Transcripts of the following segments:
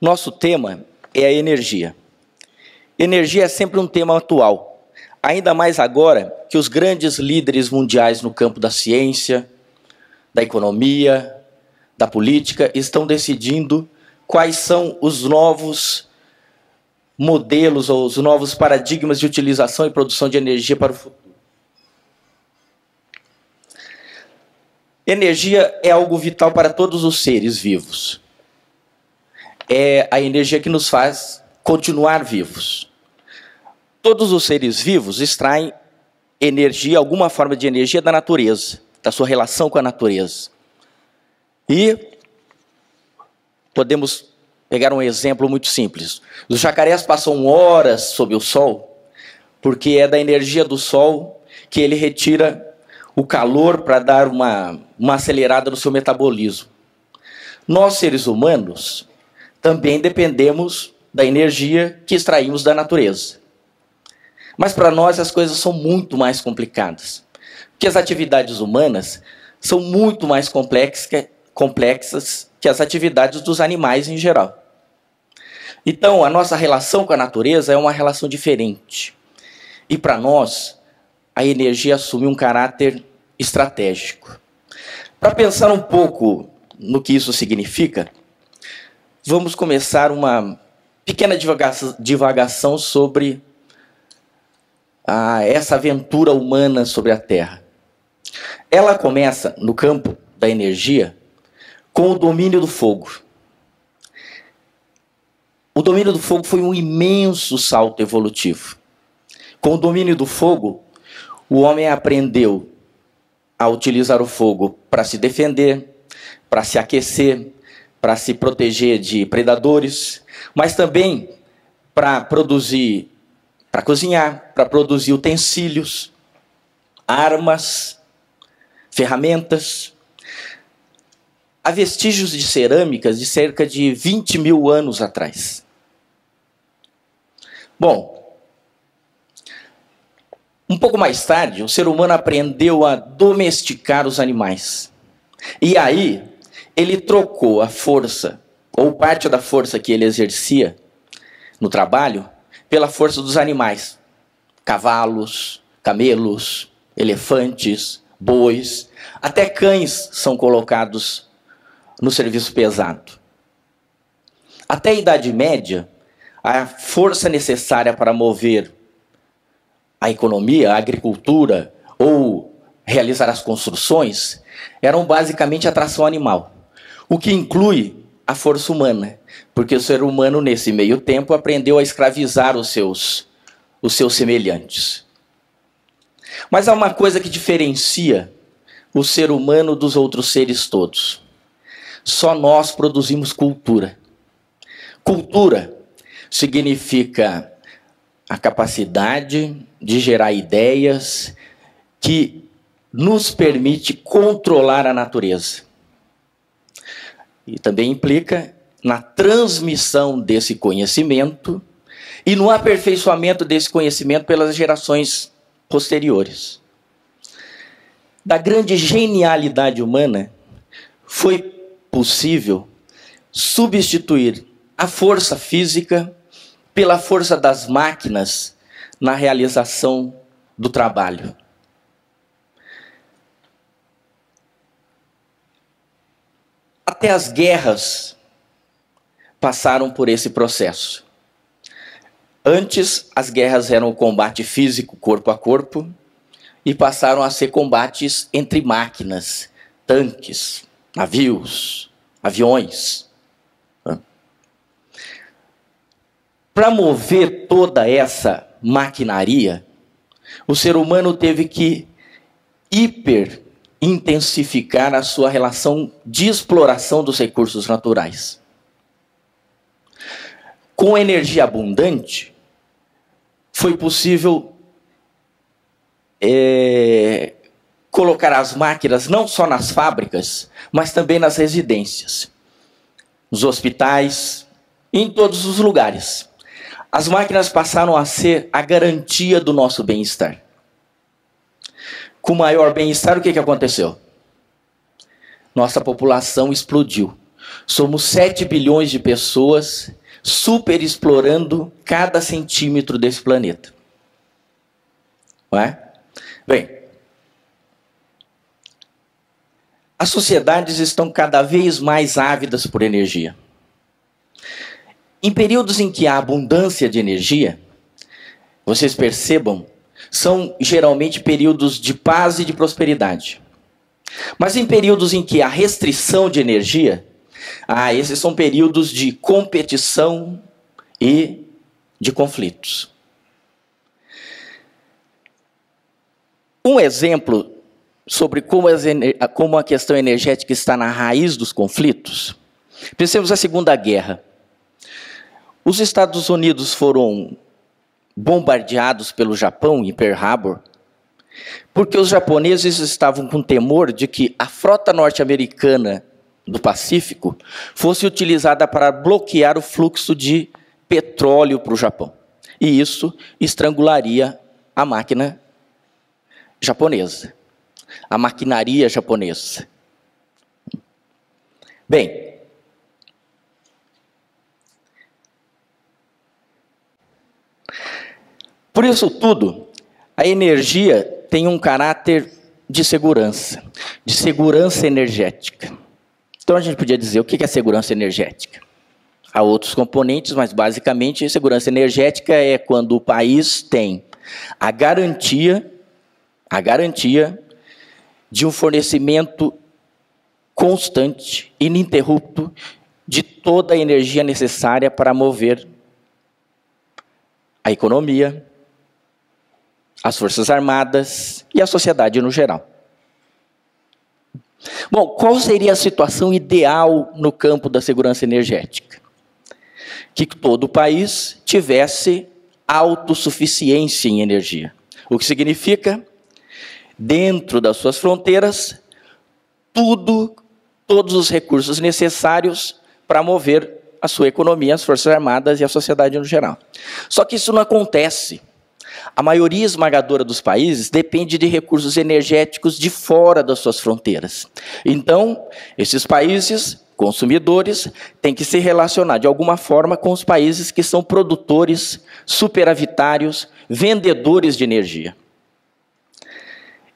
Nosso tema é a energia. Energia é sempre um tema atual, ainda mais agora que os grandes líderes mundiais no campo da ciência, da economia, da política, estão decidindo quais são os novos modelos ou os novos paradigmas de utilização e produção de energia para o futuro. Energia é algo vital para todos os seres vivos. É a energia que nos faz continuar vivos. Todos os seres vivos extraem energia, alguma forma de energia da natureza, da sua relação com a natureza. E podemos pegar um exemplo muito simples. Os jacarés passam horas sob o sol, porque é da energia do sol que ele retira o calor para dar uma acelerada no seu metabolismo. Nós, seres humanos, também dependemos da energia que extraímos da natureza. Mas para nós as coisas são muito mais complicadas, porque as atividades humanas são muito mais complexas que as atividades dos animais em geral. Então, a nossa relação com a natureza é uma relação diferente. E para nós, a energia assume um caráter estratégico. Para pensar um pouco no que isso significa, vamos começar uma pequena divagação sobre essa aventura humana sobre a Terra. Ela começa no campo da energia com o domínio do fogo. O domínio do fogo foi um imenso salto evolutivo. Com o domínio do fogo, o homem aprendeu a utilizar o fogo para se defender, para se aquecer, para se proteger de predadores, mas também para produzir, para cozinhar, para produzir utensílios, armas, ferramentas. Há vestígios de cerâmicas de cerca de 20 mil anos atrás. Bom, um pouco mais tarde, o ser humano aprendeu a domesticar os animais. E aí, ele trocou a força, ou parte da força que ele exercia no trabalho, pela força dos animais. Cavalos, camelos, elefantes, bois, até cães são colocados no serviço pesado. Até a Idade Média, a força necessária para mover a economia, a agricultura ou realizar as construções eram basicamente a tração animal, o que inclui a força humana, porque o ser humano nesse meio tempo aprendeu a escravizar os seus semelhantes. Mas há uma coisa que diferencia o ser humano dos outros seres todos. Só nós produzimos cultura. Cultura significa a capacidade de gerar ideias que nos permite controlar a natureza. E também implica na transmissão desse conhecimento e no aperfeiçoamento desse conhecimento pelas gerações posteriores. Da grande genialidade humana, foi possível substituir a força física pela força das máquinas na realização do trabalho. Até as guerras passaram por esse processo. Antes, as guerras eram o combate físico, corpo a corpo, e passaram a ser combates entre máquinas, tanques, navios, aviões. Para mover toda essa maquinaria, o ser humano teve que intensificar a sua relação de exploração dos recursos naturais. Com energia abundante, foi possível colocar as máquinas não só nas fábricas, mas também nas residências, nos hospitais, em todos os lugares. As máquinas passaram a ser a garantia do nosso bem-estar. Com maior bem-estar, o que aconteceu? Nossa população explodiu. Somos 7 bilhões de pessoas superexplorando cada centímetro desse planeta. Não é? Bem, as sociedades estão cada vez mais ávidas por energia. Em períodos em que há abundância de energia, vocês percebam, são geralmente períodos de paz e de prosperidade. Mas em períodos em que há restrição de energia, esses são períodos de competição e de conflitos. Um exemplo sobre como a questão energética está na raiz dos conflitos, pensemos na Segunda Guerra. Os Estados Unidos foram bombardeados pelo Japão em Pearl Harbor, porque os japoneses estavam com temor de que a frota norte-americana do Pacífico fosse utilizada para bloquear o fluxo de petróleo para o Japão. E isso estrangularia a máquina japonesa, a maquinaria japonesa. Bem, por isso tudo, a energia tem um caráter de segurança energética. Então a gente podia dizer, o que é segurança energética? Há outros componentes, mas basicamente segurança energética é quando o país tem a garantia de um fornecimento constante, ininterrupto, de toda a energia necessária para mover a economia, as Forças Armadas e a sociedade no geral. Bom, qual seria a situação ideal no campo da segurança energética? Que todo o país tivesse autossuficiência em energia. O que significa, dentro das suas fronteiras, todos os recursos necessários para mover a sua economia, as Forças Armadas e a sociedade no geral. Só que isso não acontece. A maioria esmagadora dos países depende de recursos energéticos de fora das suas fronteiras. Então, esses países consumidores têm que se relacionar de alguma forma com os países que são produtores, superavitários, vendedores de energia.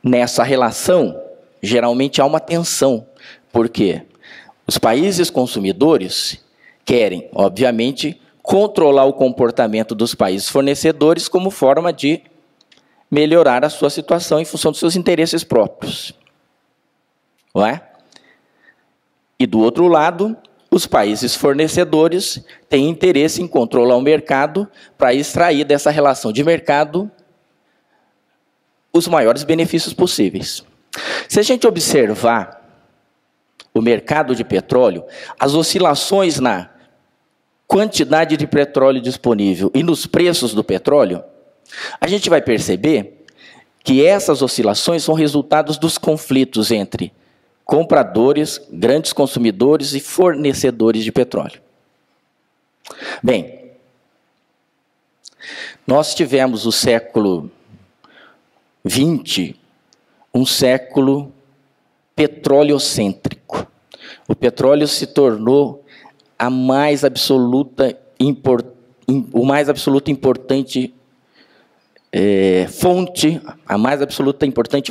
Nessa relação, geralmente há uma tensão, porque os países consumidores querem, obviamente, controlar o comportamento dos países fornecedores como forma de melhorar a sua situação em função dos seus interesses próprios. Não é? E do outro lado, os países fornecedores têm interesse em controlar o mercado para extrair dessa relação de mercado os maiores benefícios possíveis. Se a gente observar o mercado de petróleo, as oscilações na quantidade de petróleo disponível e nos preços do petróleo, a gente vai perceber que essas oscilações são resultados dos conflitos entre compradores, grandes consumidores e fornecedores de petróleo. Bem, nós tivemos o século XX, um século petroleocêntrico. O petróleo se tornou o mais absoluta importante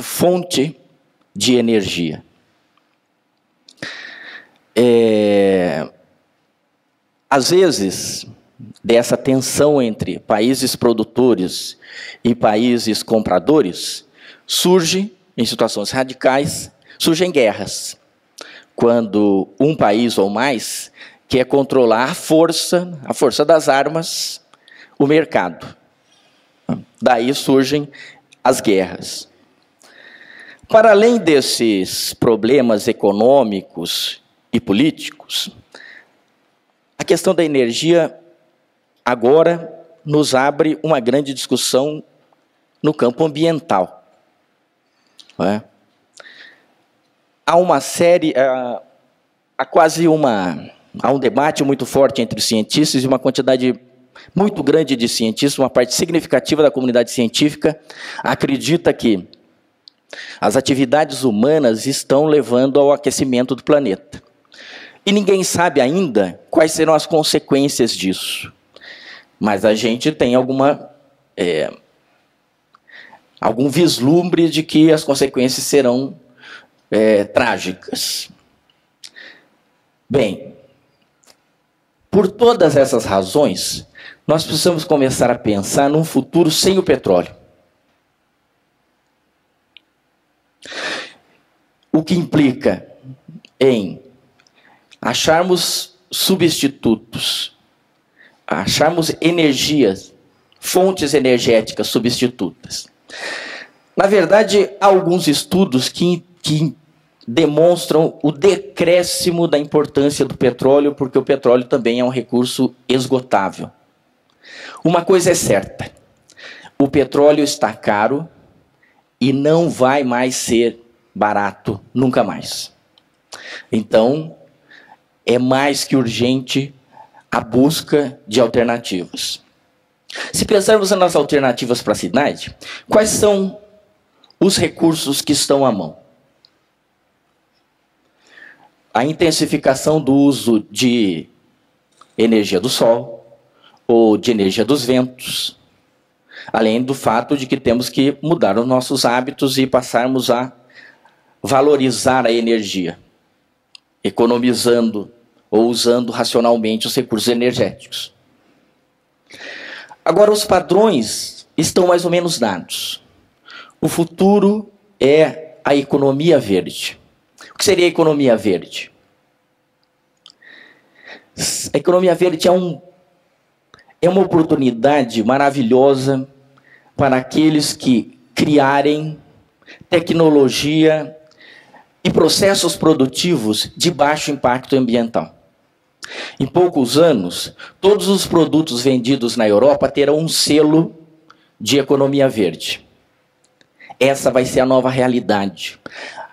fonte de energia. Às vezes, dessa tensão entre países produtores e países compradores, surge, em situações radicais, surgem guerras. Quando um país ou mais quer controlar a força das armas, o mercado. Daí surgem as guerras. Para além desses problemas econômicos e políticos, a questão da energia agora nos abre uma grande discussão no campo ambiental. Não é? Há uma série, há um debate muito forte entre os cientistas e uma quantidade muito grande de cientistas, uma parte significativa da comunidade científica, acredita que as atividades humanas estão levando ao aquecimento do planeta. E ninguém sabe ainda quais serão as consequências disso. Mas a gente tem algum vislumbre de que as consequências serão trágicas. Bem, por todas essas razões, nós precisamos começar a pensar num futuro sem o petróleo. O que implica em acharmos substitutos, acharmos energias, fontes energéticas substitutas. Na verdade, há alguns estudos que demonstram o decréscimo da importância do petróleo, porque o petróleo também é um recurso esgotável. Uma coisa é certa: o petróleo está caro e não vai mais ser barato nunca mais. Então, é mais que urgente a busca de alternativas. Se pensarmos nas alternativas para a cidade, quais são os recursos que estão à mão? A intensificação do uso de energia do sol ou de energia dos ventos, além do fato de que temos que mudar os nossos hábitos e passarmos a valorizar a energia, economizando ou usando racionalmente os recursos energéticos. Agora, os padrões estão mais ou menos dados. O futuro é a economia verde. O que seria a economia verde? A economia verde é uma oportunidade maravilhosa para aqueles que criarem tecnologia e processos produtivos de baixo impacto ambiental. Em poucos anos, todos os produtos vendidos na Europa terão um selo de economia verde. Essa vai ser a nova realidade.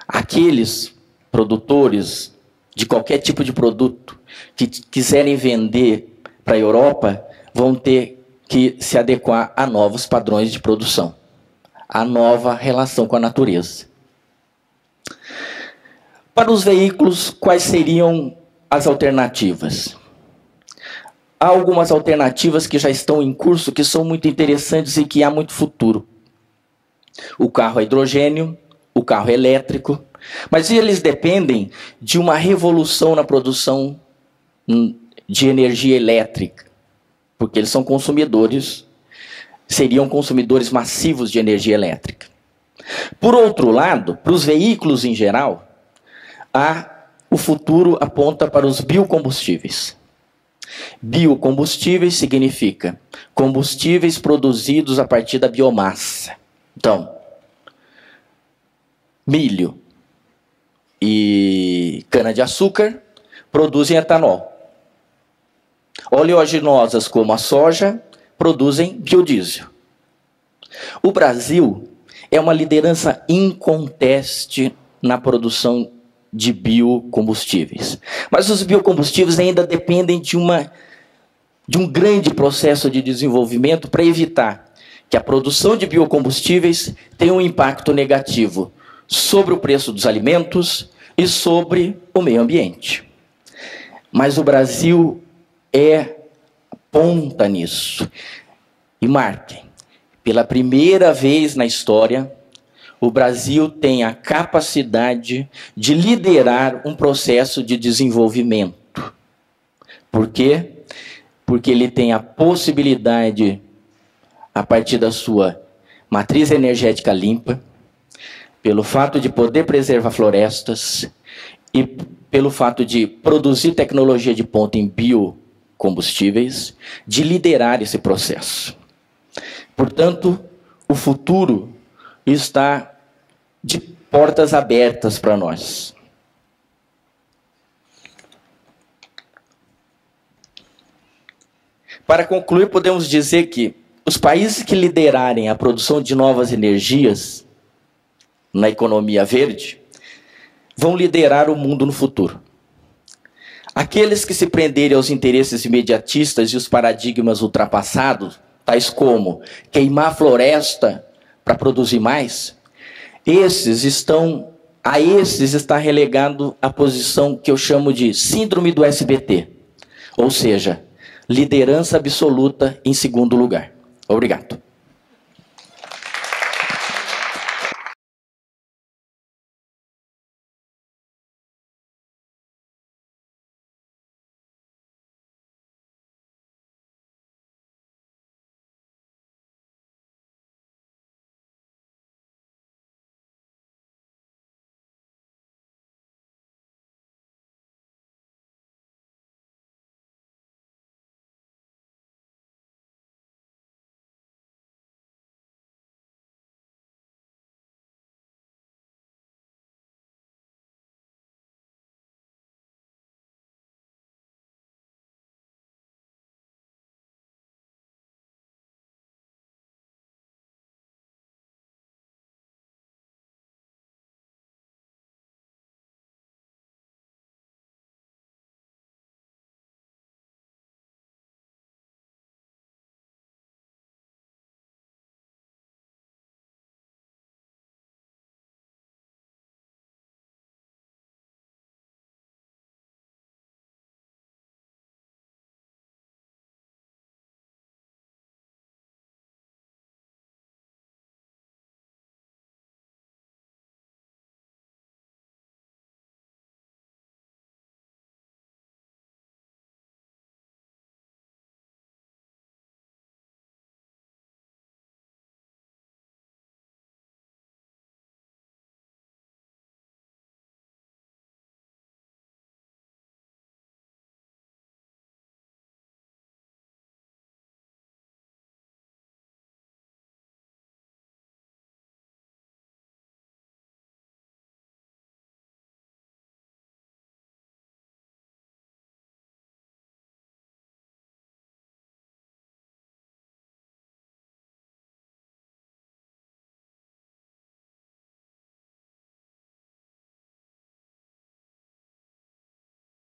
Aqueles produtores de qualquer tipo de produto que quiserem vender para a Europa vão ter que se adequar a novos padrões de produção, a nova relação com a natureza. Para os veículos, quais seriam as alternativas? Há algumas alternativas que já estão em curso, que são muito interessantes e que há muito futuro. O carro a hidrogênio, o carro elétrico, mas eles dependem de uma revolução na produção de energia elétrica, porque eles são consumidores, seriam consumidores massivos de energia elétrica. Por outro lado, para os veículos em geral, o futuro aponta para os biocombustíveis. Biocombustíveis significa combustíveis produzidos a partir da biomassa. Então, milho e cana-de-açúcar produzem etanol. Oleaginosas como a soja produzem biodiesel. O Brasil é uma liderança inconteste na produção de biocombustíveis. Mas os biocombustíveis ainda dependem de um grande processo de desenvolvimento para evitar que a produção de biocombustíveis tenha um impacto negativo sobre o preço dos alimentos e sobre o meio ambiente. Mas o Brasil ponta nisso. E marquem, pela primeira vez na história, o Brasil tem a capacidade de liderar um processo de desenvolvimento. Por quê? Porque ele tem a possibilidade, a partir da sua matriz energética limpa, pelo fato de poder preservar florestas e pelo fato de produzir tecnologia de ponta em biocombustíveis, de liderar esse processo. Portanto, o futuro está de portas abertas para nós. Para concluir, podemos dizer que os países que liderarem a produção de novas energias na economia verde vão liderar o mundo no futuro. Aqueles que se prenderem aos interesses imediatistas e os paradigmas ultrapassados, tais como queimar floresta para produzir mais, esses estão A esses está relegado a posição que eu chamo de síndrome do SBT, ou seja, liderança absoluta em segundo lugar. Obrigado.